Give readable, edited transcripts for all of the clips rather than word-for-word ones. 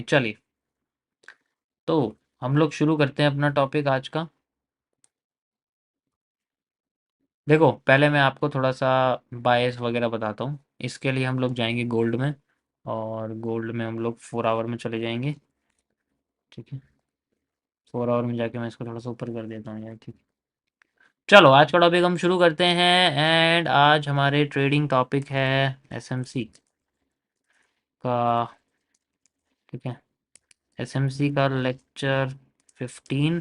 चलिए, तो हम लोग शुरू करते हैं अपना टॉपिक आज का। देखो, पहले मैं आपको थोड़ा सा बायस वगैरह बताता हूँ। इसके लिए हम लोग जाएंगे गोल्ड में, और गोल्ड में हम लोग 4 आवर में चले जाएंगे। ठीक है, 4 आवर में जाके मैं इसको थोड़ा सा ऊपर कर देता हूँ यार। ठीक है, चलो आज का टॉपिक हम शुरू करते हैं। एंड आज हमारे ट्रेडिंग टॉपिक है एसएमसी का। ठीक है, एसएमसी का लेक्चर 15।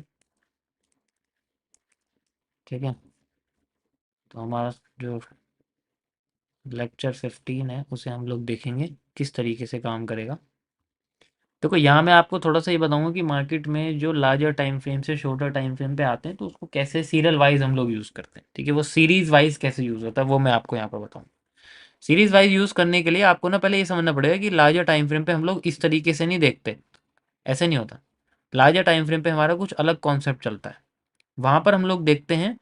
ठीक है, तो हमारा जो लेक्चर 15 है उसे हम लोग देखेंगे किस तरीके से काम करेगा। देखो, यहाँ मैं आपको थोड़ा सा ये बताऊंगा कि मार्केट में जो लार्जर टाइम फ्रेम से शॉर्टर टाइम फ्रेम पे आते हैं तो उसको कैसे सीरियल वाइज हम लोग यूज़ करते हैं। ठीक है, वो सीरीज वाइज कैसे यूज़ होता है वो मैं आपको यहाँ पर बताऊँ। सीरीज वाइज यूज़ करने के लिए आपको ना पहले ये समझना पड़ेगा कि लार्जर टाइम फ्रेम पे हम लोग इस तरीके से नहीं देखते। ऐसे नहीं होता। लार्जर टाइम फ्रेम पे हमारा कुछ अलग कॉन्सेप्ट चलता है। वहाँ पर हम लोग देखते हैं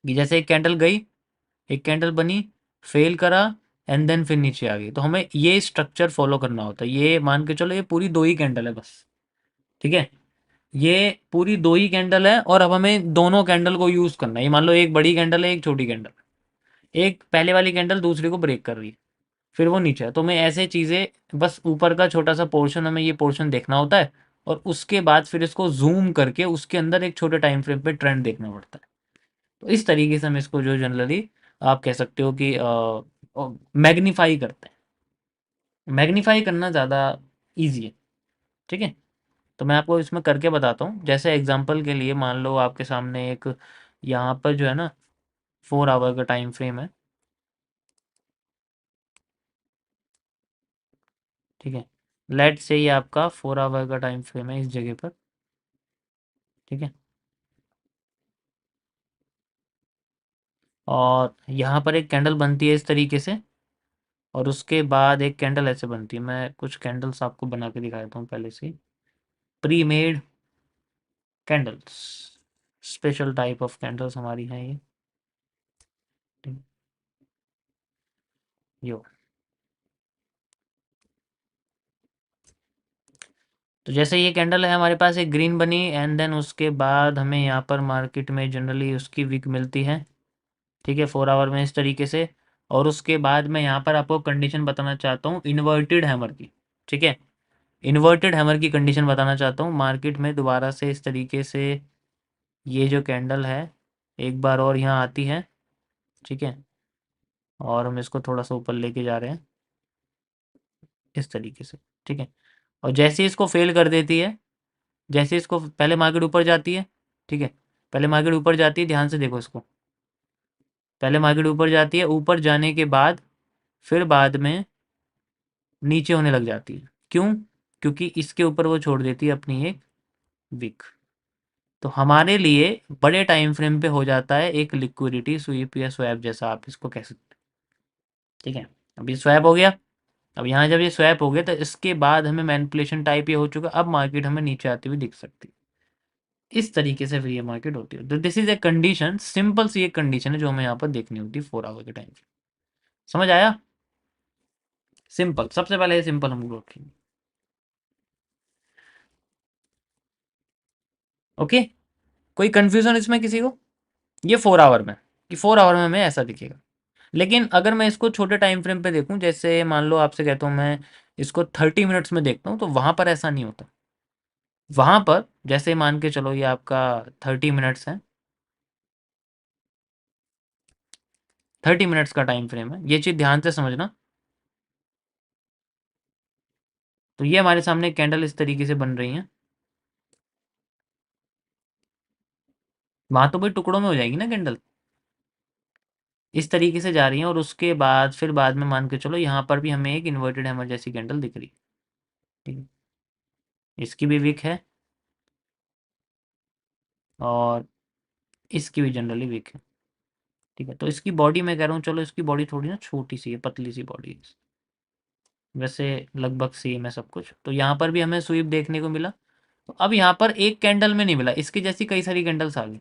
कि जैसे एक कैंडल गई, एक कैंडल बनी, फेल करा, एंड देन फिर नीचे आ गई, तो हमें ये स्ट्रक्चर फॉलो करना होता है। ये मान के चलो ये पूरी दो ही कैंडल है बस। ठीक है, ये पूरी दो ही कैंडल है और अब हमें दोनों कैंडल को यूज करना है। ये मान लो एक बड़ी कैंडल है, एक छोटी कैंडल। एक पहले वाली कैंडल दूसरे को ब्रेक कर रही है, फिर वो नीचे है, तो हमें ऐसे चीज़ें, बस ऊपर का छोटा सा पोर्शन, हमें ये पोर्शन देखना होता है। और उसके बाद फिर इसको जूम करके उसके अंदर एक छोटे टाइम फ्रेम पे ट्रेंड देखना पड़ता है। तो इस तरीके से हम इसको जो जनरली आप कह सकते हो कि मैग्नीफाई करते हैं। मैग्नीफाई करना ज़्यादा ईजी है। ठीक है, तो मैं आपको इसमें करके बताता हूँ। जैसे एग्जांपल के लिए मान लो आपके सामने एक यहाँ पर जो है ना 4 आवर का टाइम फ्रेम है। ठीक है, लेट से ये आपका 4 आवर का टाइम फ्रेम है इस जगह पर। ठीक है, और यहाँ पर एक कैंडल बनती है इस तरीके से, और उसके बाद एक कैंडल ऐसे बनती है। मैं कुछ कैंडल्स आपको बना के दिखा देता हूँ पहले से। Pre made candles, special type of candles हमारी हैं ये। ठीक, यो, तो जैसे ये कैंडल है हमारे पास एक ग्रीन बनी, एंड देन उसके बाद हमें यहाँ पर मार्केट में जनरली उसकी विक मिलती है। ठीक है, 4 आवर में इस तरीके से। और उसके बाद मैं यहाँ पर आपको कंडीशन बताना चाहता हूँ इन्वर्टेड हैमर की। ठीक है, इन्वर्टेड हैमर की कंडीशन बताना चाहता हूँ। मार्केट में दोबारा से इस तरीके से ये जो कैंडल है एक बार और यहाँ आती है। ठीक है, और हम इसको थोड़ा सा ऊपर लेके जा रहे हैं इस तरीके से। ठीक है, और जैसे इसको फेल कर देती है, जैसे इसको पहले मार्केट ऊपर जाती है। ठीक है, पहले मार्केट ऊपर जाती है, ध्यान से देखो इसको। पहले मार्केट ऊपर जाती है, ऊपर जाने के बाद फिर बाद में नीचे होने लग जाती है। क्यों? क्योंकि इसके ऊपर वो छोड़ देती है अपनी एक विक। तो हमारे लिए बड़े टाइम फ्रेम पे हो जाता है एक लिक्विडिटी स्वीप या स्वैप जैसा आप इसको कह सकते हैं। ठीक है, अब ये स्वैप हो गया। अब यहाँ जब ये स्वैप हो गया तो इसके बाद हमें मैनिपुलेशन टाइप ये हो चुका। अब मार्केट हमें नीचे आती हुई दिख सकती है। इस तरीके से फिर ये मार्केट होती है। तो this is a condition, simple सी एक कंडीशन है जो हमें यहाँ पर देखनी होती है 4 आवर के टाइम फ्रेम। समझ आया? सिंपल, सबसे पहले ये सिंपल हम लोग रखेंगे। ओके, कोई कंफ्यूजन इसमें किसी को? ये 4 आवर में, कि 4 आवर में हमें ऐसा दिखेगा। लेकिन अगर मैं इसको छोटे टाइम फ्रेम पे देखूं, जैसे मान लो आपसे कहता हूं मैं इसको 30 मिनट्स में देखता हूं, तो वहां पर ऐसा नहीं होता। वहां पर जैसे मान के चलो ये आपका 30 मिनट्स है, 30 मिनट्स का टाइम फ्रेम है, ये चीज़ ध्यान से समझना। तो ये हमारे सामने कैंडल इस तरीके से बन रही है। वहां तो भाई टुकड़ों में हो जाएगी ना कैंडल। इस तरीके से जा रही है, और उसके बाद फिर बाद में मान के चलो यहाँ पर भी हमें एक इन्वर्टेड हैमर जैसी कैंडल दिख रही है। ठीक है, इसकी भी विक है, और इसकी भी जनरली वीक है। ठीक है, तो इसकी बॉडी मैं कह रहा हूँ, चलो इसकी बॉडी थोड़ी ना छोटी सी है, पतली सी बॉडी है। वैसे लगभग सेम है सब कुछ। तो यहाँ पर भी हमें स्वीप देखने को मिला। तो अब यहाँ पर एक कैंडल में नहीं मिला, इसकी जैसी कई सारी कैंडल्स आ गई।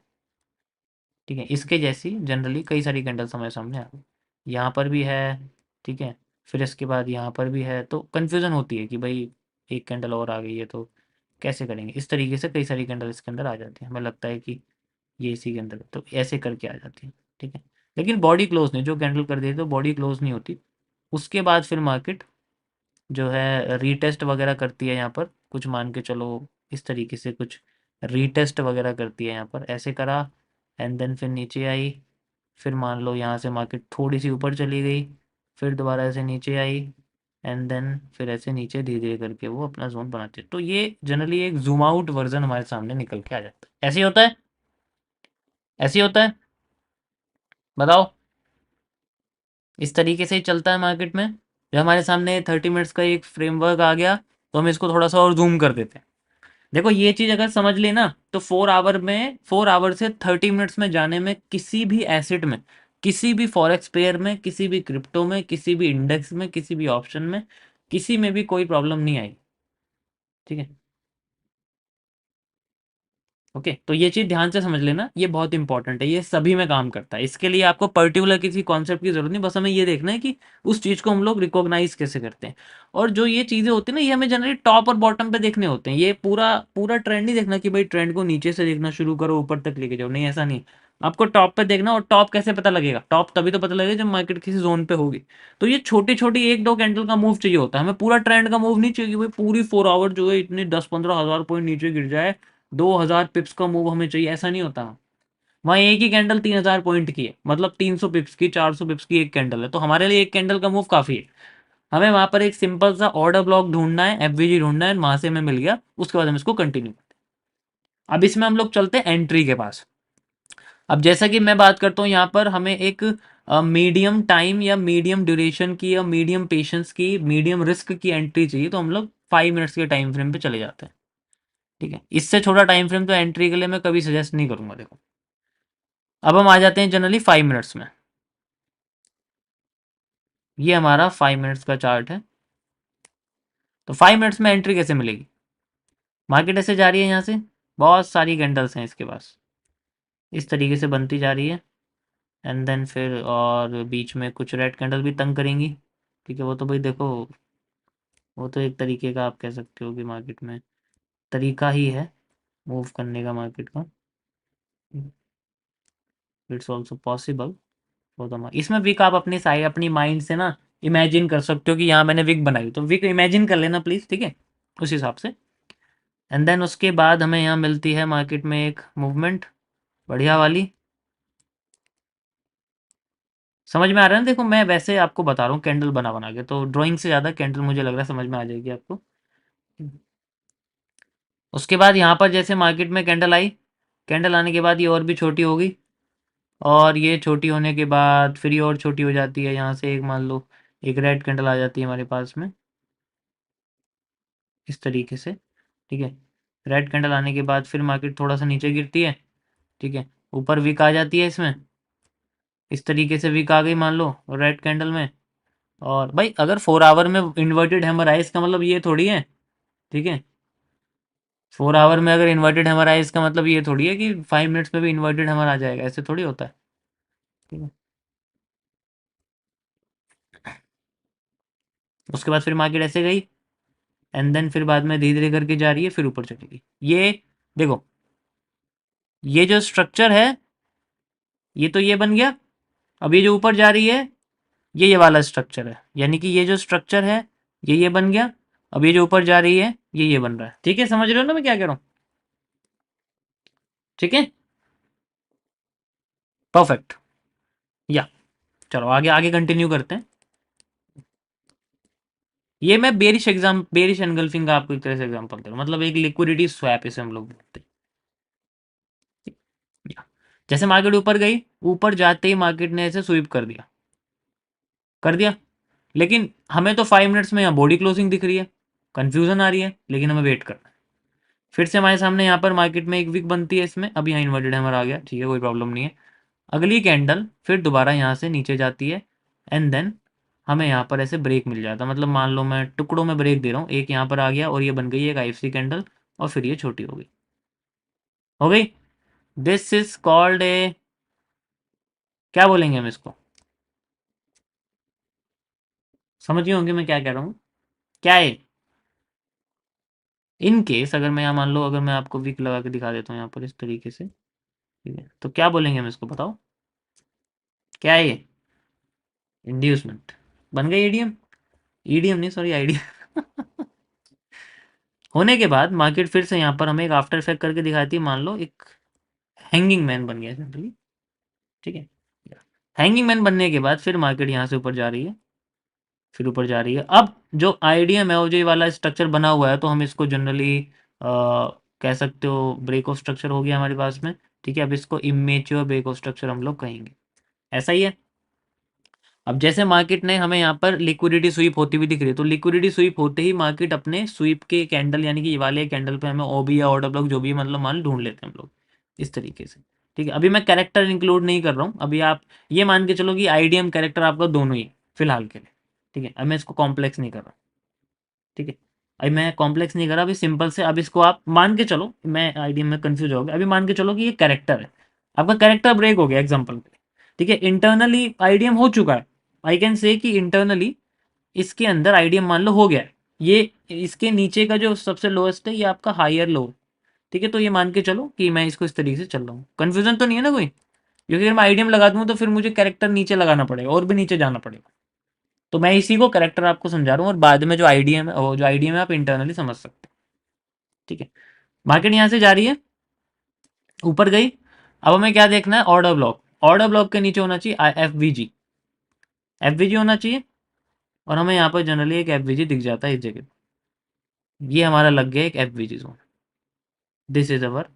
ठीक है, इसके जैसी जनरली कई सारी कैंडल्स हमारे सामने आ गई। यहाँ पर भी है। ठीक है, फिर इसके बाद यहाँ पर भी है, तो कन्फ्यूज़न होती है कि भाई एक कैंडल और आ गई है तो कैसे करेंगे। इस तरीके से कई सारी कैंडल इसके अंदर आ जाती है, हमें लगता है कि ये इसी के अंदर है, तो ऐसे करके आ जाती है। ठीक है, लेकिन बॉडी क्लोज नहीं, जो कैंडल कर देती है तो बॉडी क्लोज नहीं होती। उसके बाद फिर मार्केट जो है रीटेस्ट वगैरह करती है यहाँ पर, कुछ मान के चलो इस तरीके से कुछ रीटेस्ट वगैरह करती है यहाँ पर, ऐसे करा एंड देन फिर नीचे आई। फिर मान लो यहाँ से मार्केट थोड़ी सी ऊपर चली गई, फिर दोबारा ऐसे नीचे आई एंड देन फिर ऐसे नीचे धीरे धीरे करके वो अपना जोन बनाती है। तो ये जनरली एक जूम आउट वर्जन हमारे सामने निकल के आ जाता है। ऐसे ही होता है, ऐसे ही होता है, बताओ। इस तरीके से ही चलता है मार्केट में। जब हमारे सामने 30 मिनट्स का एक फ्रेमवर्क आ गया तो हम इसको थोड़ा सा और जूम कर देते हैं। देखो ये चीज अगर समझ लेना तो 4 आवर से 30 मिनट्स में जाने में किसी भी एसेट में, किसी भी फॉरेक्स पेयर में, किसी भी क्रिप्टो में, किसी भी इंडेक्स में, किसी भी ऑप्शन में, किसी में भी कोई प्रॉब्लम नहीं आई। ठीक है, ओके, तो ये चीज़ ध्यान से समझ लेना, ये बहुत इंपॉर्टेंट है, ये सभी में काम करता है। इसके लिए आपको पर्टिकुलर किसी कॉन्सेप्ट की जरूरत नहीं, बस हमें ये देखना है कि उस चीज़ को हम लोग रिकॉग्नाइज कैसे करते हैं। और जो ये चीज़ें होती हैं ना, ये हमें जनरली टॉप और बॉटम पे देखने होते हैं। ये पूरा पूरा ट्रेंड नहीं देखना कि भाई ट्रेंड को नीचे से देखना शुरू करो ऊपर तक लेके जाओ, नहीं ऐसा नहीं। आपको टॉप पे देखना। और टॉप कैसे पता लगेगा? टॉप तभी तो पता लगेगा जब मार्केट किसी जोन पे होगी। तो ये छोटी छोटी एक दो कैंडल का मूव चाहिए होता है, हमें पूरा ट्रेंड का मूव नहीं चाहिए कि भाई पूरी 4 आवर जो है इतनी 10-15 हज़ार पॉइंट नीचे गिर जाए, 2,000 पिप्स का मूव हमें चाहिए, ऐसा नहीं होता। वहाँ एक ही कैंडल 3,000 पॉइंट की है, मतलब 300 पिप्स की, 400 पिप्स की एक कैंडल है, तो हमारे लिए एक कैंडल का मूव काफी है। हमें वहां पर एक सिंपल सा ऑर्डर ब्लॉक ढूंढना है, एफवीजी ढूंढना है, वहां से हमें मिल गया, उसके बाद हम इसको कंटिन्यू करते हैं। अब इसमें हम लोग चलते हैं एंट्री के पास। अब जैसा कि मैं बात करता हूँ यहाँ पर हमें एक मीडियम टाइम या मीडियम ड्यूरेशन की या मीडियम पेशेंस की, मीडियम रिस्क की एंट्री चाहिए, तो हम लोग 5 मिनट्स के टाइम फ्रेम पे चले जाते हैं। ठीक है, इससे छोटा टाइम फ्रेम तो एंट्री के लिए मैं कभी सजेस्ट नहीं करूंगा। देखो अब हम आ जाते हैं जनरली 5 मिनट्स में। ये हमारा 5 मिनट्स का चार्ट है। तो 5 मिनट्स में एंट्री कैसे मिलेगी? मार्केट ऐसे जा रही है, यहाँ से बहुत सारी कैंडल्स हैं इसके पास, इस तरीके से बनती जा रही है एंड देन फिर और बीच में कुछ रेड कैंडल भी तंग करेंगी। ठीक है, वो तो भाई देखो, वो तो एक तरीके का आप कह सकते हो कि मार्केट में तरीका ही है मूव करने का मार्केट का। It's also possible for the, इसमें विक आप अपनी साइड अपनी माइंड से ना इमेजिन कर सकते हो कि यहाँ मैंने विक बनाई, तो विक इमेजिन कर लेना प्लीज, ठीक है, उस हिसाब से। एंड देन उसके बाद हमें यहाँ मिलती है मार्केट में एक मूवमेंट बढ़िया वाली। समझ में आ रहा है ना? देखो मैं वैसे आपको बता रहा हूँ कैंडल बना बना के, तो ड्राइंग से ज़्यादा कैंडल मुझे लग रहा है समझ में आ जाएगी आपको। उसके बाद यहाँ पर जैसे मार्केट में कैंडल आई, कैंडल आने के बाद ये और भी छोटी हो गई, और ये छोटी होने के बाद फिर ये और छोटी हो जाती है। यहाँ से एक मान लो एक रेड कैंडल आ जाती है हमारे पास में, इस तरीके से। ठीक है, रेड कैंडल आने के बाद फिर मार्केट थोड़ा सा नीचे गिरती है। ठीक है, ऊपर वीक आ जाती है इसमें, इस तरीके से वीक आ गई मान लो रेड कैंडल में। और भाई अगर 4 आवर में इन्वर्टेड हैमर आए इसका मतलब ये थोड़ी है, ठीक है, 4 आवर में अगर इन्वर्टेड हैमर आए इसका मतलब ये थोड़ी है कि 5 मिनट्स में भी इन्वर्टेड हैमर आ जाएगा, ऐसे थोड़ी होता है। ठीक है, उसके बाद फिर मार्केट ऐसे गई एंड देन फिर बाद में धीरे धीरे करके जा रही है, फिर ऊपर चलेगी। ये देखो, ये जो स्ट्रक्चर है ये तो ये बन गया। अब ये जो ऊपर जा रही है ये वाला स्ट्रक्चर है, यानी कि ये जो स्ट्रक्चर है ये बन गया। अब ये जो ऊपर जा रही है ये बन रहा है। ठीक है, समझ रहे हो ना मैं क्या कह रहा हूँ? ठीक है, परफेक्ट। या चलो आगे आगे कंटिन्यू करते हैं। ये मैं बेरिश एनगल्फिंग का आपको एक तरह से एग्जांपल दे रहा हूँ, मतलब एक लिक्विडिटी स्वैप इसे हम लोग बोलते हैं। या, जैसे मार्केट ऊपर गई, ऊपर जाते ही मार्केट ने ऐसे स्वीप कर दिया। लेकिन हमें तो 5 मिनट्स में यहाँ बॉडी क्लोजिंग दिख रही है, कंफ्यूजन आ रही है, लेकिन हमें वेट करना है। फिर से हमारे सामने यहाँ पर मार्केट में एक विक बनती है इसमें, अब यहाँ इन्वर्टेड हैमर आ गया, ठीक है, कोई प्रॉब्लम नहीं है। अगली कैंडल फिर दोबारा यहाँ से नीचे जाती है एंड देन हमें यहाँ पर ऐसे ब्रेक मिल जाता है, मतलब मान लो मैं टुकड़ों में ब्रेक दे रहा हूँ, एक यहाँ पर आ गया और ये बन गई एक आईएफसी कैंडल, और फिर ये छोटी हो गई। दिस इज कॉल्ड ए, क्या बोलेंगे हम इसको, समझिए होंगे मैं क्या कह रहा हूँ, क्या है? इन केस अगर मैं यहाँ मान लो अगर मैं आपको वीक लगा के दिखा देता हूँ यहाँ पर इस तरीके से, ठीक है, तो क्या बोलेंगे हम इसको, बताओ क्या है ये? इंड्यूसमेंट। बन गई ईडीएम, ईडीएम नहीं सॉरी आईडीएम। होने के बाद मार्केट फिर से यहाँ पर हमें एक आफ्टर इफेक्ट करके दिखाती है, मान लो एक हैंगिंग मैन बन गया जनरली, ठीक है। हैंगिंग मैन बनने के बाद फिर मार्केट यहाँ से ऊपर जा रही है, फिर ऊपर जा रही है। अब जो आईडीएम एओजे वाला स्ट्रक्चर बना हुआ है तो हम इसको जनरली कह सकते हो ब्रेक ऑफ स्ट्रक्चर हो गया हमारे पास में, ठीक है। अब इसको इमेच्योर ब्रेक ऑफ स्ट्रक्चर हम लोग कहेंगे, ऐसा ही है। अब जैसे मार्केट ने हमें यहाँ पर लिक्विडिटी स्वीप होती हुई दिख रही है, तो लिक्विडिटी स्वीप होते ही मार्केट अपने स्वीप के कैंडल यानी कि ये वाले कैंडल पे हमें ओबी या ऑर्डर ब्लॉक जो भी मतलब मान ढूंढ लेते हैं हम लोग इस तरीके से, ठीक है। अभी मैं कैरेक्टर इंक्लूड नहीं कर रहा हूँ, अभी आप ये मान के चलो कि आईडीएम कैरेक्टर आपका दोनों ही फिलहाल के लिए, ठीक है। अब मैं इसको कॉम्प्लेक्स नहीं कर रहा, ठीक है। अभी मैं कॉम्प्लेक्स नहीं कर रहा, अभी सिंपल से अब इसको आप मान के चलो, मैं आईडीएम में कंफ्यूज हो गया, अभी मान के चलो कि ये कैरेक्टर है, आपका कैरेक्टर ब्रेक हो गया एग्जाम्पल के लिए, ठीक है। इंटरनली आईडीएम हो चुका है, आई कैन से कि इंटरनली इसके अंदर आईडीएम मान लो हो गया है, ये इसके नीचे का जो सबसे लोएस्ट है ये आपका हायर लो, ठीक है। तो ये मान के चलो कि मैं इसको इस तरीके से चल रहा हूँ, कन्फ्यूजन तो नहीं है ना कोई, क्योंकि अगर मैं आईडीएम लगा दूँ तो फिर मुझे कैरेक्टर नीचे लगाना पड़ेगा और भी नीचे जाना पड़ेगा, तो मैं इसी को कैरेक्टर आपको समझा रहा हूँ, और बाद में जो आईडीएम है वो जो आईडीएम है आप इंटरनली समझ सकते हैं, ठीक है। मार्केट यहाँ से जा रही है, ऊपर गई, अब हमें क्या देखना है, ऑर्डर ब्लॉक, ऑर्डर ब्लॉक के नीचे होना चाहिए एफ वी जी, एफ वी जी होना चाहिए, और हमें यहाँ पर जनरली एक एफ वी जी दिख जाता है इस जगह, ये हमारा लग गया एक F V ji zone, this is our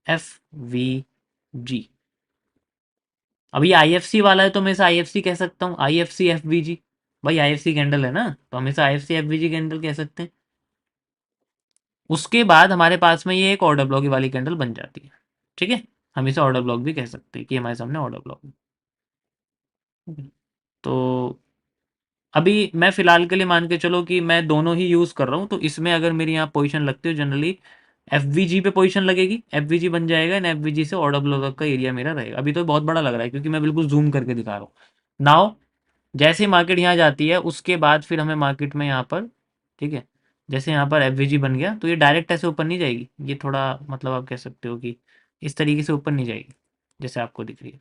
F V जी। अब ये आई एफ सी वाला है तो मैं इसे आई एफ सी कह सकता हूँ, I F C F V G, भाई आई एफ सी कैंडल है ना, तो हम इसे I F C F V G candle कह सकते हैं। उसके बाद हमारे पास में ये एक ऑर्डर ब्लॉक वाली कैंडल बन जाती है, ठीक है। हम इसे ऑर्डर ब्लॉक भी कह सकते हैं कि हमारे सामने ऑर्डर ब्लॉक है। तो अभी मैं फ़िलहाल के लिए मान के चलो कि मैं दोनों ही यूज़ कर रहा हूँ, तो इसमें अगर मेरी यहाँ पोजीशन लगती है जनरली एफ वी जी पे पोजीशन लगेगी, एफ वी जी बन जाएगा, एंड एफ वी जी से ऑर्डर ब्लॉक का एरिया मेरा रहेगा। अभी तो बहुत बड़ा लग रहा है क्योंकि मैं बिल्कुल जूम करके दिखा रहा हूँ। नाउ जैसे ही मार्केट यहाँ जाती है उसके बाद फिर हमें मार्केट में यहाँ पर, ठीक है, जैसे यहाँ पर एफ वी जी बन गया तो ये डायरेक्ट ऐसे ऊपर नहीं जाएगी, ये थोड़ा मतलब आप कह सकते हो कि इस तरीके से ऊपर नहीं जाएगी जैसे आपको दिख रही है,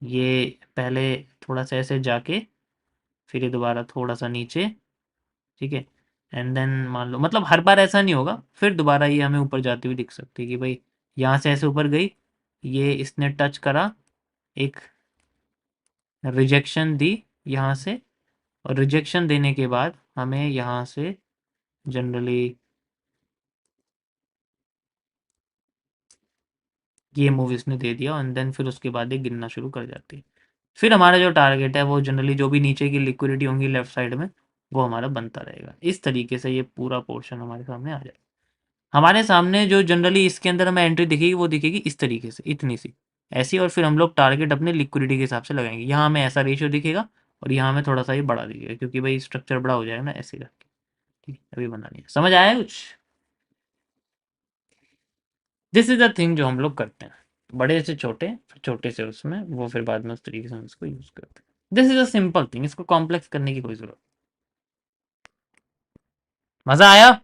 ये पहले थोड़ा सा ऐसे जाके फिर ये दोबारा थोड़ा सा नीचे, ठीक है, एंड देन मान लो मतलब हर बार ऐसा नहीं होगा, फिर दोबारा ये हमें ऊपर जाती हुई दिख सकती है कि भाई यहाँ से ऐसे ऊपर गई, ये इसने टच करा, एक रिजेक्शन दी यहाँ से, और रिजेक्शन देने के बाद हमें यहाँ से जनरली ये मूव इसने दे दिया, एंड देन फिर उसके बाद ये गिनना शुरू कर जाती है। फिर हमारा जो टारगेट है वो जनरली जो भी नीचे की लिक्विडिटी होंगी लेफ्ट साइड में वो हमारा बनता रहेगा, इस तरीके से ये पूरा पोर्शन हमारे सामने आ जाएगा। हमारे सामने जो जनरली इसके अंदर हमें एंट्री दिखेगी वो दिखेगी इस तरीके से, इतनी सी ऐसी, और फिर हम लोग टारगेट अपने लिक्विडिटी के हिसाब से लगाएंगे, यहाँ हमें ऐसा रेशियो दिखेगा और यहाँ हमें थोड़ा सा ये बढ़ा दिखेगा क्योंकि भाई स्ट्रक्चर बड़ा हो जाएगा ना ऐसे करके, ठीक है। अभी बना नहीं है, समझ आया कुछ? दिस इज द थिंग जो हम लोग करते हैं, बड़े से छोटे फिर छोटे से उसमें वो फिर बाद में उस तरीके से हम इसको यूज करते हैं। This is a simple thing, इसको कॉम्प्लेक्स करने की कोई जरूरत। मजा आया?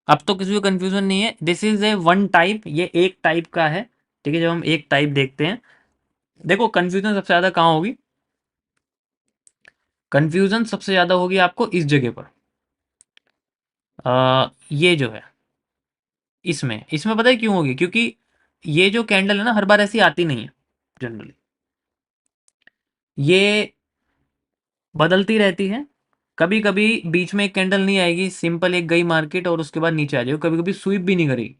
अब तो किसी को कंफ्यूजन नहीं है, this is A one type, ये एक टाइप का है, ठीक है। जब हम एक टाइप देखते हैं, देखो कंफ्यूजन सबसे ज्यादा कहाँ होगी, कंफ्यूजन सबसे ज्यादा होगी आपको इस जगह पर, ये जो है इसमें इसमें पता है क्यों होगी, क्योंकि ये जो कैंडल है ना हर बार ऐसी आती नहीं है जनरली, ये बदलती रहती है। कभी कभी बीच में एक कैंडल नहीं आएगी, सिंपल एक गई मार्केट और उसके बाद नीचे आ जाएगी, कभी कभी स्वीप भी नहीं करेगी,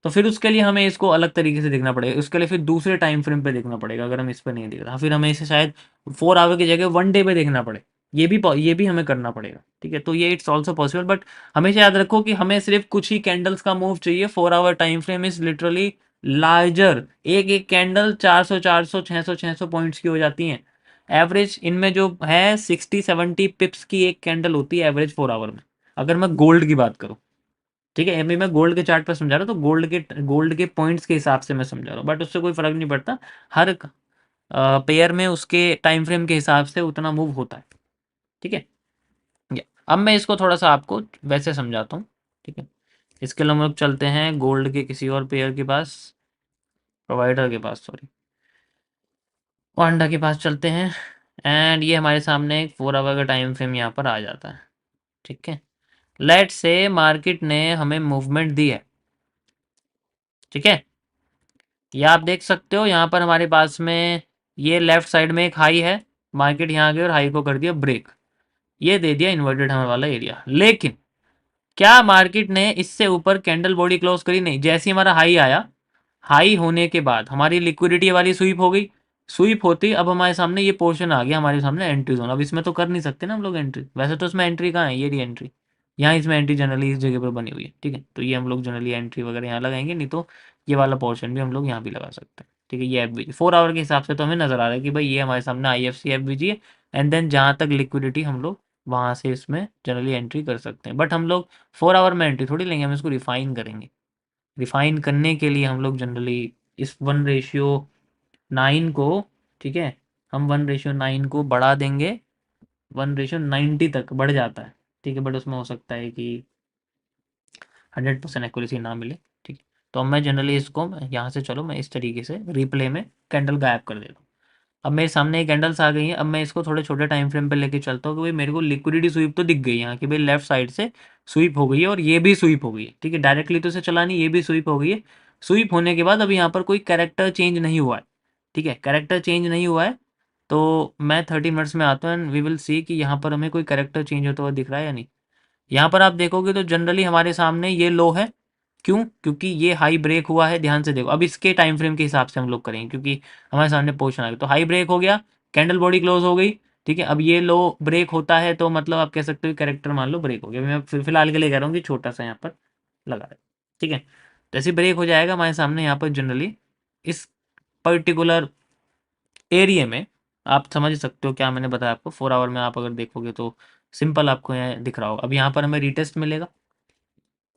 तो फिर उसके लिए हमें इसको अलग तरीके से देखना पड़ेगा, उसके लिए फिर दूसरे टाइम फ्रेम पे देखना पड़ेगा, अगर हम इस पर नहीं देख रहे फिर हमें इसे शायद 4 आवर की जगह 1 डे पे देखना पड़े, ये भी हमें करना पड़ेगा, ठीक है। तो ये इट्स ऑल्सो पॉसिबल, बट हमेशा याद रखो कि हमें सिर्फ कुछ ही कैंडल्स का मूव चाहिए, 4 hour time frame is literally larger, एक एक कैंडल 400 400 600 पॉइंट्स की हो जाती हैं, एवरेज इनमें जो है 60 70 पिप्स की एक कैंडल होती है एवरेज 4 आवर में, अगर मैं गोल्ड की बात करूँ, ठीक है। अभी मैं गोल्ड के चार्ट पर समझा रहा हूँ, तो गोल्ड के पॉइंट्स के हिसाब से मैं समझा रहा हूँ, बट उससे कोई फर्क नहीं पड़ता, हर पेयर में उसके टाइम फ्रेम के हिसाब से उतना मूव होता है, ठीक है। या अब मैं इसको थोड़ा सा आपको वैसे समझाता हूँ, ठीक है। इसके लिए हम लोग चलते हैं गोल्ड के किसी और पेयर के पास, प्रोवाइडर के पास, सॉरी, वांडा के पास चलते हैं। एंड ये हमारे सामने एक 4 आवर का टाइम फ्रेम यहाँ पर आ जाता है, ठीक है। लेट्स से मार्केट ने हमें मूवमेंट दी है, ठीक है। ये आप देख सकते हो यहाँ पर हमारे पास में ये लेफ्ट साइड में एक हाई है, मार्केट यहाँ गई और हाई को कर दिया ब्रेक, ये दे दिया इन्वर्टेड हमें वाला एरिया। लेकिन क्या मार्केट ने इससे ऊपर कैंडल बॉडी क्लोज करी? नहीं। जैसे ही हमारा हाई आया, हाई होने के बाद हमारी लिक्विडिटी वाली स्वीप हो गई, स्वीप होती अब हमारे सामने ये पोर्शन आ गया, हमारे सामने एंट्री जोन। अब इसमें तो कर नहीं सकते ना हम लोग एंट्री, वैसे तो इसमें एंट्री कहाँ है, ये रही एंट्री, यहाँ इसमें एंट्री जनरली इस जगह पर बनी हुई है, ठीक है। तो ये हम लोग जनरली एंट्री वगैरह यहाँ लगाएंगे, नहीं तो ये वाला पोर्शन भी हम लोग यहाँ भी लगा सकते हैं, ठीक है। ये एफ 4 आवर के हिसाब से तो हमें नजर आ रहा है कि भाई ये हमारे सामने आई एफ सी एफ है, एंड देन जहाँ तक लिक्विडिटी हम लोग वहाँ से इसमें जनरली एंट्री कर सकते हैं। बट हम लोग 4 आवर में एंट्री थोड़ी लेंगे, हम इसको रिफाइन करेंगे। रिफाइन करने के लिए हम लोग जनरली इस 1:9 को, ठीक है, हम 1:9 को बढ़ा देंगे, 1:90 तक बढ़ जाता है, ठीक है। बट उसमें हो सकता है कि 100% एक्यूरेसी ना मिले, ठीक है। तो अब मैं जनरली इसको यहाँ से, चलो मैं इस तरीके से रिप्ले में कैंडल गायब कर देता हूँ। अब मेरे सामने ये कैंडल्स आ गई हैं। अब मैं इसको थोड़े छोटे टाइम फ्रेम पे लेके चलता हूँ कि भाई मेरे को लिक्विडिटी स्वीप तो दिख गई यहाँ कि भाई लेफ्ट साइड से स्वीप हो गई है और ये भी स्वीप हो गई है, ठीक है। डायरेक्टली तो इसे चला नहीं, ये भी स्वीप हो गई है। स्वीप होने के बाद अब यहाँ पर कोई कैरेक्टर चेंज नहीं हुआ है, ठीक है, कैरेक्टर चेंज नहीं हुआ है। तो मैं 30 मिनट्स में आता हूँ एंड वी विल सी कि यहाँ पर हमें कोई कैरेक्टर चेंज होता हुआ दिख रहा है या नहीं। यहाँ पर आप देखोगे तो जनरली हमारे सामने ये लो है, क्यों? क्योंकि ये हाई ब्रेक हुआ है। ध्यान से देखो, अब इसके टाइम फ्रेम के हिसाब से हम लोग करेंगे क्योंकि हमारे सामने पोजीशन आ गया। तो हाई ब्रेक हो गया, कैंडल बॉडी क्लोज हो गई, ठीक है। अब ये लो ब्रेक होता है तो मतलब आप कह सकते हो कैरेक्टर मान लो ब्रेक हो गया। मैं फिलहाल के लिए कह रहा हूँ कि छोटा सा यहाँ पर लगा है, ठीक है। जैसे ब्रेक हो जाएगा हमारे सामने यहाँ पर जनरली इस पर्टिकुलर एरिया में, आप समझ सकते हो क्या मैंने बताया आपको। 4 आवर में आप अगर देखोगे तो सिंपल आपको यहाँ दिख रहा होगा। अब यहाँ पर हमें रिटेस्ट मिलेगा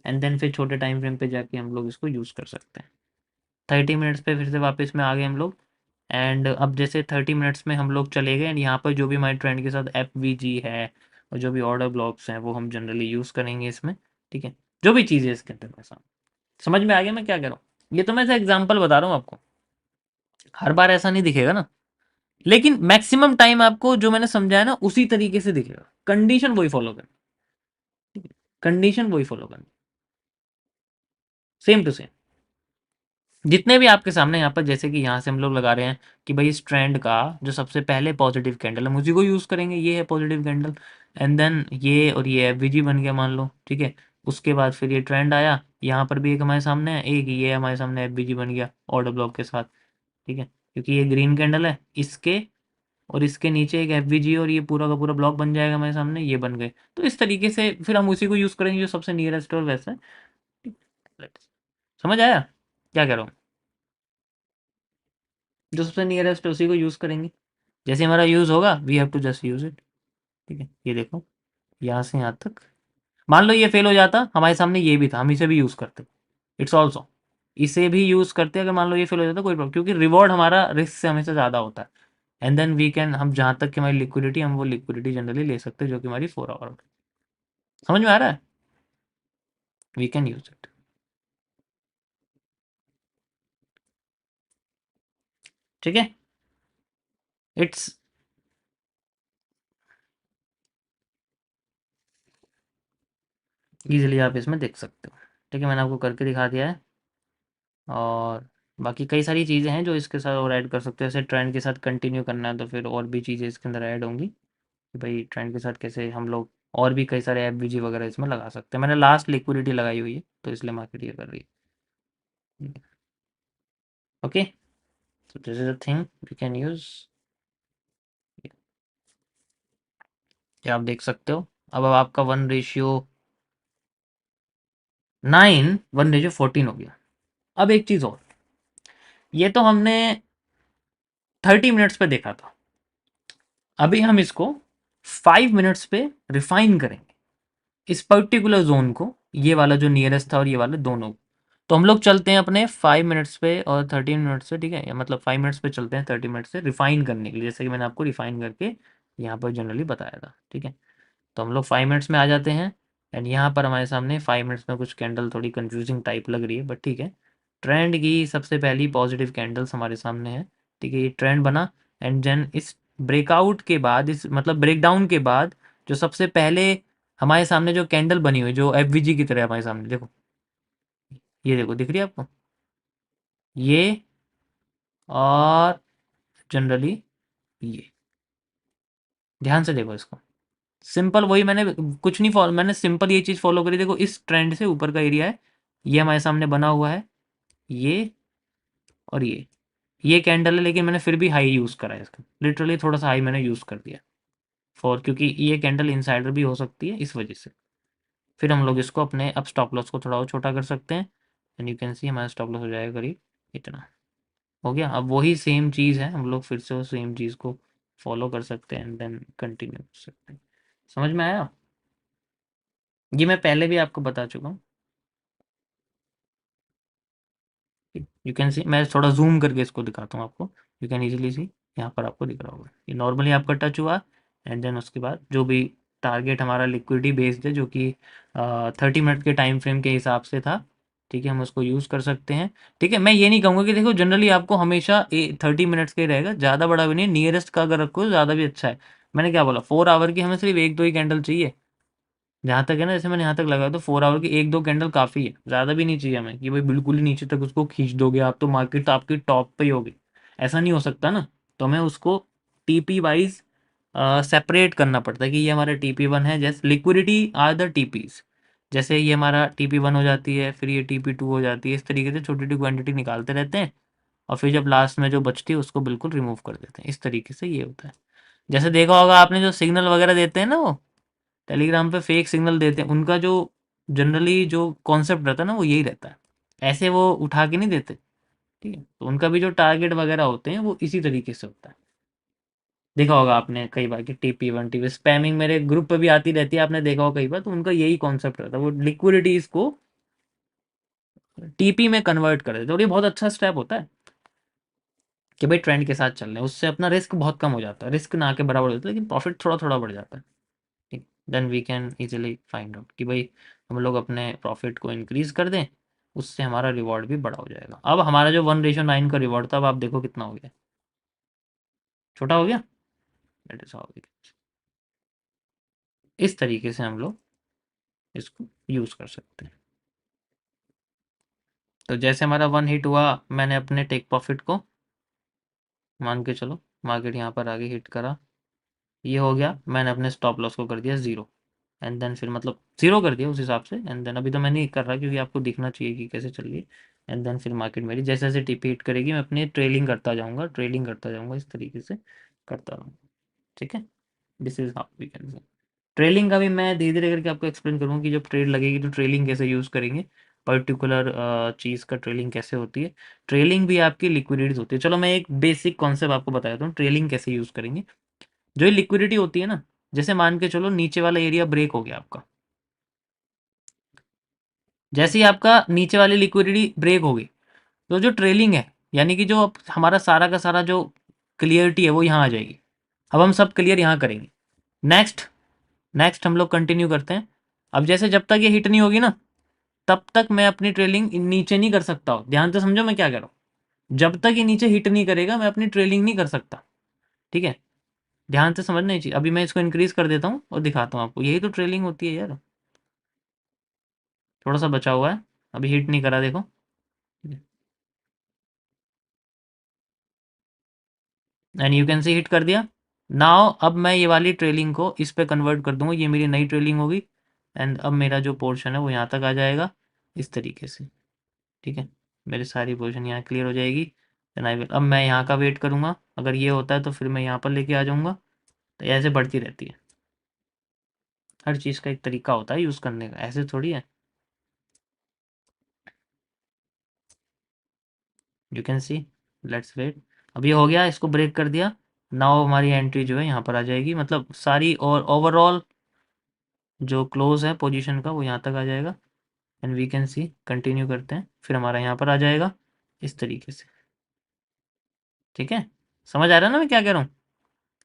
एंड देन फिर छोटे टाइम फ्रेम पे जाके हम लोग इसको यूज़ कर सकते हैं। 30 मिनट्स पे फिर से वापस में आ गए हम लोग। एंड अब जैसे 30 मिनट्स में हम लोग चले गए एंड यहाँ पर जो भी हमारे ट्रेंड के साथ एफ है और जो भी ऑर्डर ब्लॉक्स हैं वो हम जनरली यूज़ करेंगे इसमें, ठीक है। जो भी चीज़ है इसके अंदर ऐसा, समझ में आ गया मैं क्या कह रहा हूँ? ये तो मैं ऐसा एग्जाम्पल बता रहा हूँ आपको, हर बार ऐसा नहीं दिखेगा ना, लेकिन मैक्सिमम टाइम आपको जो मैंने समझाया ना उसी तरीके से दिखेगा। कंडीशन वही फॉलो करनी, ठीक है, कंडीशन वही फॉलो करनी, सेम टू सेम। जितने भी आपके सामने यहाँ पर, जैसे कि यहाँ से हम लोग लगा रहे हैं कि भाई इस ट्रेंड का जो सबसे पहले पॉजिटिव कैंडल है उसी को यूज़ करेंगे, ये है पॉजिटिव कैंडल। एंड देन ये और ये एफवीजी बन गया मान लो, ठीक है। उसके बाद फिर ये ट्रेंड आया, यहाँ पर भी एक हमारे सामने है, एक ये हमारे सामने एफवीजी बन गया ऑर्डर ब्लॉक के साथ, ठीक है। क्योंकि ये ग्रीन कैंडल है, इसके और इसके नीचे एक एफवीजी और ये पूरा का पूरा ब्लॉक बन जाएगा हमारे सामने, ये बन गए। तो इस तरीके से फिर हम उसी को यूज़ करेंगे जो सबसे नियरेस्ट और वैसा है। समझ आया क्या कह रहा हूँ? जो सबसे नियरेस्ट है उसी को यूज़ करेंगे। जैसे हमारा यूज़ होगा we have to just use it, ठीक है। ये देखो यहाँ से यहाँ तक, मान लो ये फेल हो जाता, हमारे सामने ये भी था, हम इसे भी यूज़ करते, इट्स ऑल्सो, इसे भी यूज़ करते अगर मान लो ये फेल हो जाता कोई प्रॉब्लम, क्योंकि रिवॉर्ड हमारा रिस्क से हमेशा ज़्यादा होता है। एंड देन वी कैन, हम जहाँ तक कि हमारी लिक्विडिटी, हम वो लिक्विडिटी जनरली ले सकते हैं जो कि हमारी 4 आवर। समझ में आ रहा है? वी कैन यूज़ इट, ठीक है। इट्स ईजिली आप इसमें देख सकते हो, ठीक है। मैंने आपको करके दिखा दिया है। और बाकी कई सारी चीज़ें हैं जो इसके साथ और ऐड कर सकते हो। जैसे ट्रेंड के साथ कंटिन्यू करना है तो फिर और भी चीज़ें इसके अंदर ऐड होंगी कि भाई ट्रेंड के साथ कैसे हम लोग और भी कई सारे एफबीजी वगैरह इसमें लगा सकते हैं। मैंने लास्ट लिक्विडिटी लगाई हुई है तो इसलिए मार्केट ये कर रही है। Okay, so this is a thing we can use। ये आप देख सकते हो। अब आपका 1:9 1:14 हो गया। अब एक चीज़ और, ये तो हमने 30 मिनट्स पे देखा था, अभी हम इसको 5 मिनट्स पे रिफाइन करेंगे इस पर्टिकुलर जोन को, ये वाला जो नियरेस्ट था और ये वाले दोनों। तो हम लोग चलते हैं अपने 5 मिनट्स पे और 13 मिनट्स से, ठीक है, या मतलब 5 मिनट्स पे चलते हैं 30 मिनट्स से रिफाइन करने के लिए, जैसे कि मैंने आपको रिफाइन करके यहाँ पर जनरली बताया था, ठीक है। तो हम लोग 5 मिनट्स में आ जाते हैं। एंड यहाँ पर हमारे सामने 5 मिनट्स में कुछ कैंडल थोड़ी कंफ्यूजिंग टाइप लग रही है, बट ठीक है। ट्रेंड की सबसे पहली पॉजिटिव कैंडल्स हमारे सामने है। ठीक है, ये ट्रेंड बना। एंड देन इस ब्रेकआउट के बाद, इस मतलब ब्रेकडाउन के बाद, जो सबसे पहले हमारे सामने जो कैंडल बनी हुई, जो एफवीजी की तरह हमारे सामने देखो, ये देखो, दिख रही है आपको ये, और जनरली ये, ध्यान से देखो इसको। सिंपल वही मैंने कुछ नहीं फॉलो, मैंने सिंपल ये चीज़ फॉलो करी। देखो इस ट्रेंड से ऊपर का एरिया है, ये हमारे सामने बना हुआ है, ये और ये कैंडल है, लेकिन मैंने फिर भी हाई यूज़ करा है इसका, लिटरली थोड़ा सा हाई मैंने यूज़ कर दिया फॉर, क्योंकि ये कैंडल इनसाइडर भी हो सकती है इस वजह से। फिर हम लोग इसको अपने अब स्टॉप लॉस को थोड़ा और छोटा कर सकते हैं। एंड यू कैन सी हमारा स्टॉप लॉस हो जाएगा करीब इतना। हो गया। अब वही सेम चीज़ है, हम लोग फिर से उस सेम चीज़ को फॉलो कर सकते हैं एंड देन कंटिन्यू कर सकते हैं। समझ में आया? ये मैं पहले भी आपको बता चुका हूँ। यू कैन सी, मैं थोड़ा जूम करके इसको दिखाता हूँ आपको। यू कैन इजीली सी, यहाँ पर आपको दिख रहा होगा ये नॉर्मली आपका टच हुआ। एंड देन उसके बाद जो भी टारगेट हमारा लिक्विडिटी बेस्ड है, जो कि 30 मिनट के टाइम फ्रेम के हिसाब से था, ठीक है, हम उसको यूज़ कर सकते हैं। ठीक है, मैं ये नहीं कहूँगा कि देखो जनरली आपको हमेशा 30 मिनट्स का ही रहेगा, ज़्यादा बड़ा भी नहीं, नियरेस्ट का अगर रखो ज़्यादा भी अच्छा है। मैंने क्या बोला, 4 आवर की हमें सिर्फ एक दो ही कैंडल चाहिए। जहाँ तक है ना, जैसे मैंने यहाँ तक लगाया तो 4 आवर की एक दो कैंडल काफ़ी है, ज़्यादा भी नहीं चाहिए हमें कि भाई बिल्कुल ही नीचे तक उसको खींच दोगे आप तो मार्केट तो आपकी टॉप पे ही होगी। ऐसा नहीं हो सकता ना। तो हमें उसको टीपी वाइज सेपरेट करना पड़ता है कि ये हमारा TP1 है। जैसे लिक्विडिटी आर द टीपीज, जैसे ये हमारा TP1 हो जाती है, फिर ये TP2 हो जाती है, इस तरीके से छोटी छोटी क्वांटिटी निकालते रहते हैं। और फिर जब लास्ट में जो बचती है उसको बिल्कुल रिमूव कर देते हैं। इस तरीके से ये होता है। जैसे देखा होगा आपने, जो सिग्नल वगैरह देते हैं ना, वो टेलीग्राम पे फेक सिग्नल देते हैं, उनका जो जनरली जो कॉन्सेप्ट रहता है ना, वो यही रहता है। ऐसे वो उठा के नहीं देते। ठीक है, तो उनका भी जो टारगेट वगैरह होते हैं वो इसी तरीके से होता है। देखा होगा आपने कई बार कि TP1 TP स्पैमिंग मेरे ग्रुप पे भी आती रहती है, आपने देखा होगा कई बार, तो उनका यही कॉन्सेप्ट रहता है, वो लिक्विडिटीज को TP में कन्वर्ट कर देते हैं। और ये बहुत अच्छा स्टेप होता है कि भाई ट्रेंड के साथ चल रहे हैं, उससे अपना रिस्क बहुत कम हो जाता है, रिस्क ना के बराबर होता है, लेकिन प्रॉफिट थोड़ा थोड़ा बढ़ जाता है। ठीक, then we can easily find out कि भाई हम लोग अपने प्रॉफिट को इंक्रीज कर दें, उससे हमारा रिवॉर्ड भी बड़ा हो जाएगा। अब हमारा जो 1:9 का रिवॉर्ड था, अब आप देखो कितना हो गया, छोटा हो गया। दैट इज हाउ इस तरीके से हम लोग इसको यूज़ कर सकते हैं। तो जैसे हमारा 1 हिट हुआ, मैंने अपने टेक प्रॉफिट को मान के चलो, मार्केट यहाँ पर आगे हिट करा, ये हो गया, मैंने अपने स्टॉप लॉस को कर दिया 0। एंड देन फिर मतलब 0 कर दिया उस हिसाब से। एंड देन अभी तो मैं नहीं कर रहा क्योंकि आपको दिखना चाहिए कि कैसे चल रही है। एंड देन फिर मार्केट मेरी जैसे जैसे टीपी हिट करेगी, मैं अपनी ट्रेलिंग करता जाऊँगा, इस तरीके से करता रहूँगा। ठीक है, this is how we can do. Trailing का भी मैं धीरे धीरे करके आपको एक्सप्लेन करूँगा कि जब ट्रेड लगेगी तो ट्रेलिंग कैसे यूज़ करेंगे, पर्टिकुलर चीज़ का ट्रेलिंग कैसे होती है। ट्रेलिंग भी आपकी लिक्विडिटीज होती है। चलो मैं एक बेसिक कॉन्सेप्ट आपको बता देता हूँ, ट्रेलिंग कैसे यूज़ करेंगे। जो ये लिक्विडिटी होती है ना, जैसे मान के चलो नीचे वाला एरिया ब्रेक हो गया आपका, जैसे ही आपका नीचे वाली लिक्विडिटी ब्रेक हो गई, तो जो ट्रेलिंग है, यानी कि जो हमारा सारा का सारा जो क्लियरिटी है वो यहाँ आ जाएगी। अब हम सब क्लियर यहाँ करेंगे। नेक्स्ट नेक्स्ट हम लोग कंटिन्यू करते हैं। अब जैसे जब तक ये हिट नहीं होगी ना, तब तक मैं अपनी ट्रेलिंग नीचे नहीं कर सकता हूँ। ध्यान से समझो मैं क्या कह रहा हूँ। जब तक ये नीचे हिट नहीं करेगा, मैं अपनी ट्रेलिंग नहीं कर सकता। ठीक है, ध्यान से समझना ही चाहिए। अभी मैं इसको इंक्रीज कर देता हूँ और दिखाता हूँ आपको, यही तो ट्रेलिंग होती है यार। थोड़ा सा बचा हुआ है, अभी हिट नहीं करा, देखो। And you can C hit कर दिया। नाउ अब मैं ये वाली ट्रेलिंग को इस पे कन्वर्ट कर दूंगा, ये मेरी नई ट्रेलिंग होगी। एंड अब मेरा जो पोर्शन है वो यहाँ तक आ जाएगा, इस तरीके से। ठीक है, मेरी सारी पोजीशन यहाँ क्लियर हो जाएगी। देन आई विल, अब मैं यहाँ का वेट करूँगा, अगर ये होता है तो फिर मैं यहाँ पर लेके आ जाऊँगा। तो ऐसे बढ़ती रहती है, हर चीज़ का एक तरीका होता है यूज़ करने का, ऐसे थोड़ी है। You can see, let's wait. अब ये हो गया, इसको ब्रेक कर दिया। नाउ हमारी एंट्री जो है यहाँ पर आ जाएगी, मतलब सारी और ओवरऑल जो क्लोज है पोजीशन का वो यहाँ तक आ जाएगा। And we can see, continue करते हैं, फिर हमारा यहाँ पर आ जाएगा इस तरीके से। ठीक है, समझ आ रहा है ना मैं क्या कह रहा हूँ।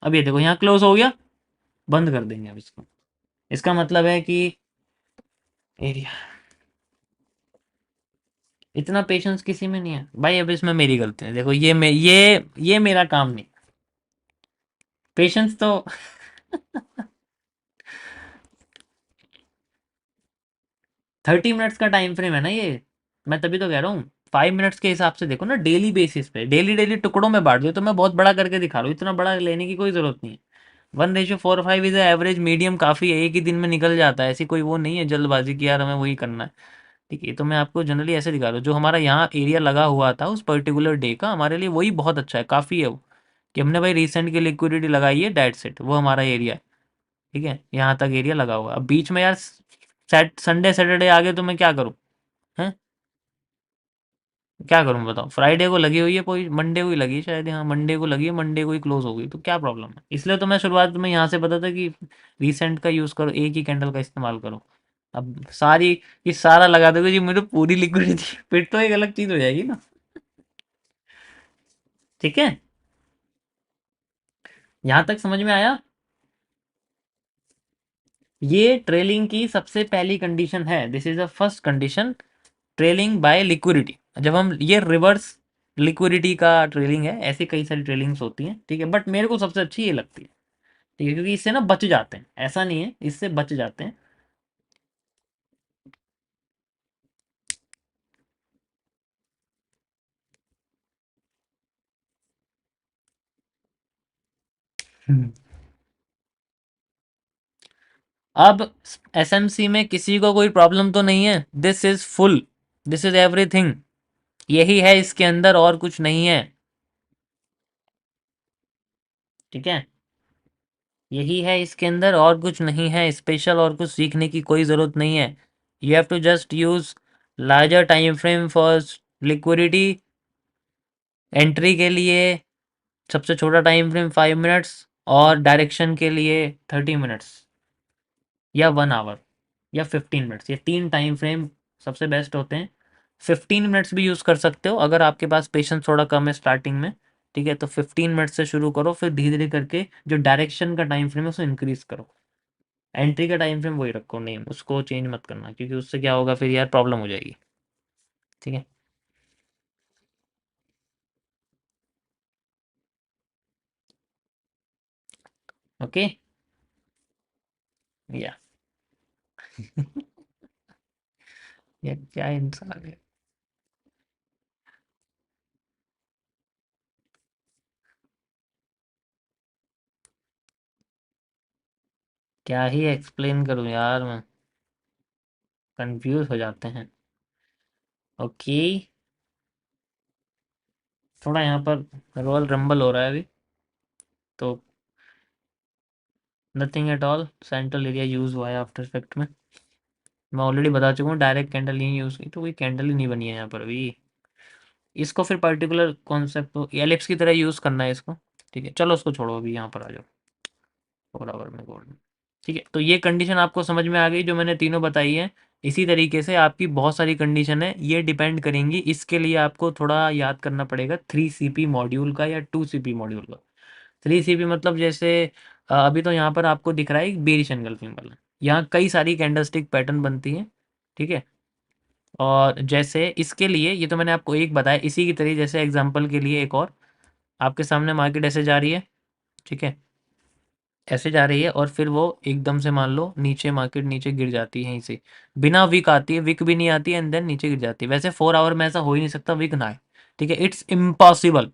अब ये देखो यहाँ क्लोज हो गया, बंद कर देंगे अब इसको। इसका मतलब है कि एरिया, इतना पेशेंस किसी में नहीं है भाई। अब इसमें मेरी गलती है, देखो ये मेरा काम नहीं, पेशेंस तो 30 मिनट्स का टाइम फ्रेम है ना ये, मैं तभी तो कह रहा हूँ। 5 मिनट्स के हिसाब से देखो ना, डेली बेसिस पे, डेली डेली टुकड़ों में बांट दो, तो मैं बहुत बड़ा करके दिखा रहा हूँ, इतना बड़ा लेने की कोई जरूरत नहीं है। 1:4:5 इज एवरेज, मीडियम काफ़ी है, एक ही दिन में निकल जाता है, ऐसी कोई वो नहीं है जल्दबाजी की यार हमें वही करना है। ठीक है, तो मैं आपको जनरली ऐसे दिखा रहा हूँ, जो हमारा यहाँ एरिया लगा हुआ था उस पर्टिकुलर डे का, हमारे लिए वही बहुत अच्छा है, काफ़ी है वो, कि हमने भाई रिसेंट की लिक्विडिटी लगाई है, डेट सेट, वो हमारा एरिया है। ठीक है, यहाँ तक एरिया लगा हुआ है। अब बीच में यार संडे सैटरडे आ गए तो मैं क्या करूँ? हैं? क्या करूँ बताओ? फ्राइडे को लगी हुई है, कोई मंडे को ही लगी है शायद, हाँ मंडे को लगी है, मंडे को ही क्लोज हो गई, तो क्या प्रॉब्लम है? इसलिए तो मैं शुरुआत में यहाँ से बता था कि रिसेंट का यूज़ करो, एक ही कैंडल का इस्तेमाल करो। अब सारी, ये सारा लगा दोगे जी मेरे पूरी लिक्विडिटी फिर तो एक अलग चीज़ हो जाएगी ना। ठीक है, यहाँ तक समझ में आया? ये ट्रेलिंग की सबसे पहली कंडीशन है, this is the first condition, trailing by liquidity. जब हम ये रिवर्स लिक्विडिटी का ट्रेलिंग है, ऐसी कई सारी ट्रेलिंग्स होती हैं, ठीक है, बट मेरे को सबसे अच्छी ये लगती है। ठीक है, क्योंकि इससे ना बच जाते हैं, ऐसा नहीं है, इससे बच जाते हैं। हम्म। अब एसएमसी में किसी को कोई प्रॉब्लम तो नहीं है? This is full, this is everything, यही है इसके अंदर, और कुछ नहीं है। ठीक है, यही है इसके अंदर, और कुछ नहीं है स्पेशल, और कुछ सीखने की कोई ज़रूरत नहीं है। You have to just use larger time frame for liquidity. Entry के लिए सबसे छोटा टाइम फ्रेम 5 मिनट्स, और डायरेक्शन के लिए 30 मिनट्स, या 1 आवर, या 15 मिनट्स, ये तीन टाइम फ्रेम सबसे बेस्ट होते हैं। 15 मिनट्स भी यूज़ कर सकते हो अगर आपके पास पेशेंस थोड़ा कम है स्टार्टिंग में। ठीक है, तो 15 मिनट से शुरू करो, फिर धीरे धीरे करके जो डायरेक्शन का टाइम फ्रेम है उसको इंक्रीज करो। एंट्री का टाइम फ्रेम वही रखो, नेम उसको चेंज मत करना, क्योंकि उससे क्या होगा फिर यार, प्रॉब्लम हो जाएगी। ठीक है, ओके, या ये क्या इंसान है, क्या ही एक्सप्लेन करूं यार मैं, कंफ्यूज हो जाते हैं। ओके, थोड़ा यहाँ पर रॉयल रंबल हो रहा है अभी, तो nothing at all, central area use हुआ है आफ्टर इफेक्ट में। मैं ऑलरेडी बता चुका हूँ, डायरेक्ट कैंडल नहीं यूज़ की, तो कोई कैंडल ही नहीं बनी है यहाँ पर अभी। इसको फिर पर्टिकुलर कॉन्सेप्ट एलिप्स की तरह यूज़ करना है इसको। ठीक है, चलो उसको छोड़ो, अभी यहाँ पर आ जाओ, 4 आवर में गोल्ड। ठीक है, तो ये कंडीशन आपको समझ में आ गई जो मैंने तीनों बताई है। इसी तरीके से आपकी बहुत सारी कंडीशन है, ये डिपेंड करेंगी, इसके लिए आपको थोड़ा याद करना पड़ेगा 3 CP मॉड्यूल का या 2 CP मॉड्यूल का। 3 CP मतलब जैसे अभी तो यहाँ पर आपको दिख रहा है एक बेरिश एनगल्फिंग वाला, यहाँ कई सारी कैंडलस्टिक पैटर्न बनती हैं। ठीक है, और जैसे इसके लिए ये तो मैंने आपको एक बताया, इसी की तरह जैसे एग्जांपल के लिए एक और, आपके सामने मार्केट ऐसे जा रही है। ठीक है, ऐसे जा रही है, और फिर वो एकदम से मान लो नीचे, मार्केट नीचे गिर जाती है यहीं से, बिना विक आती है, विक भी नहीं आती है, एंड देन नीचे गिर जाती है। वैसे 4 आवर में ऐसा हो ही नहीं सकता विक ना आए। ठीक है, it's impossible.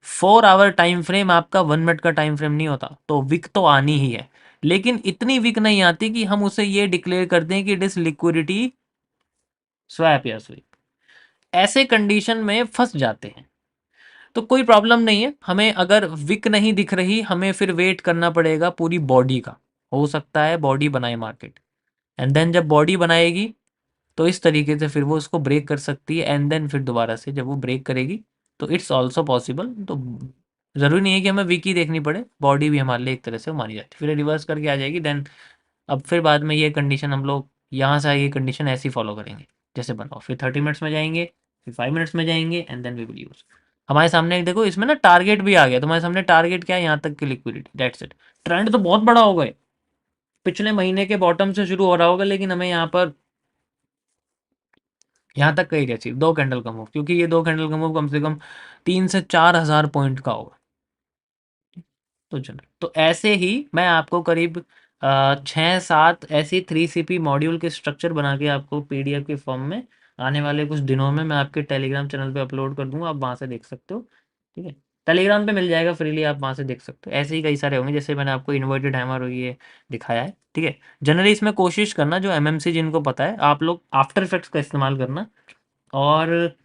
4 hour time frame आपका 1 मिनट का टाइम फ्रेम नहीं होता, तो विक तो आनी ही है, लेकिन इतनी विक नहीं आती कि हम उसे ये डिक्लेयर कर दें कि इट इज लिक्विडिटी स्वैप या स्वीप। ऐसे कंडीशन में फंस जाते हैं, तो कोई प्रॉब्लम नहीं है हमें, अगर विक नहीं दिख रही, हमें फिर वेट करना पड़ेगा पूरी बॉडी का, हो सकता है बॉडी बनाए मार्केट, एंड देन जब बॉडी बनाएगी तो इस तरीके से फिर वो उसको ब्रेक कर सकती है, एंड देन फिर दोबारा से जब वो ब्रेक करेगी, तो इट्स ऑल्सो पॉसिबल। तो ज़रूरी नहीं है कि हमें वीक ही देखनी पड़े, बॉडी भी हमारे लिए एक तरह से मानी जाती है, फिर रिवर्स करके आ जाएगी देन। अब फिर बाद में ये कंडीशन हम लोग यहाँ से आगे कंडीशन ऐसी फॉलो करेंगे जैसे बनाओ, फिर 30 मिनट्स में जाएंगे, फिर 5 मिनट्स में जाएंगे, and then we will use. हमारे सामने एक देखो, इसमें ना टारगेट भी आ गया, तुम्हारे सामने टारगेट क्या है, यहाँ तक की लिक्विडिटी, दैट्स इट। ट्रेंड तो बहुत बड़ा हो गए, पिछले महीने के बॉटम से शुरू हो रहा होगा, लेकिन हमें यहाँ तक का एरिया चाहिए, 2 कैंडल का मूव, क्योंकि ये 2 कैंडल का मूव कम से कम 3 से 4,000 पॉइंट का होगा। तो जनरल तो ऐसे ही मैं आपको करीब 6-7 ऐसी 3CP मॉड्यूल के स्ट्रक्चर बना के आपको पीडीएफ के फॉर्म में आने वाले कुछ दिनों में मैं आपके टेलीग्राम चैनल पे अपलोड कर दूंगा, आप वहाँ से देख सकते हो। ठीक है, टेलीग्राम पे मिल जाएगा फ्रीली, आप वहाँ से देख सकते हो। ऐसे ही कई सारे होंगे, जैसे मैंने आपको इन्वर्टेड हैमर और ये दिखाया है। ठीक है, जनरली इसमें कोशिश करना, जो एमएमसी जिनको पता है, आप लोग आफ्टर इफेक्ट्स का इस्तेमाल करना, और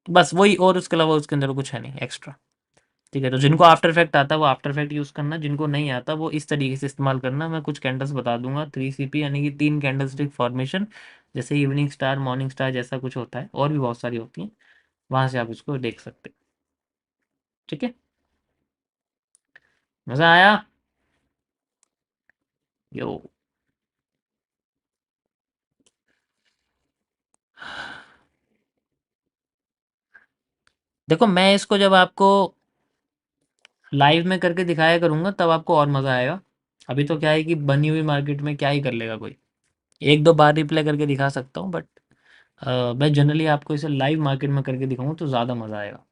बस वही, और उसके अलावा उसके अंदर कुछ है नहीं एक्स्ट्रा। ठीक है, तो जिनको आफ्टर इफेक्ट आता है वो आफ्टर इफेक्ट यूज़ करना, जिनको नहीं आता वो इस तरीके से इस्तेमाल करना। मैं कुछ कैंडल्स बता दूंगा, 3CP यानी कि 3 कैंडल स्टिक फॉर्मेशन, जैसे इवनिंग स्टार, मॉर्निंग स्टार जैसा कुछ होता है, और भी बहुत सारी होती हैं, वहाँ से आप इसको देख सकते हैं। ठीक है, मज़ा आया? यो, देखो मैं इसको जब आपको लाइव में करके दिखाया करूंगा तब आपको और मज़ा आएगा। अभी तो क्या है कि बनी हुई मार्केट में क्या ही कर लेगा कोई, एक दो बार रिप्ले करके दिखा सकता हूँ, बट मैं जनरली आपको इसे लाइव मार्केट में करके दिखाऊंगा तो ज़्यादा मज़ा आएगा।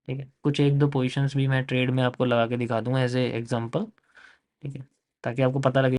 ठीक है, कुछ एक दो पोजीशंस भी मैं ट्रेड में आपको लगा के दिखा दूंगा एज ए एग्जांपल। ठीक है, ताकि आपको पता लगे।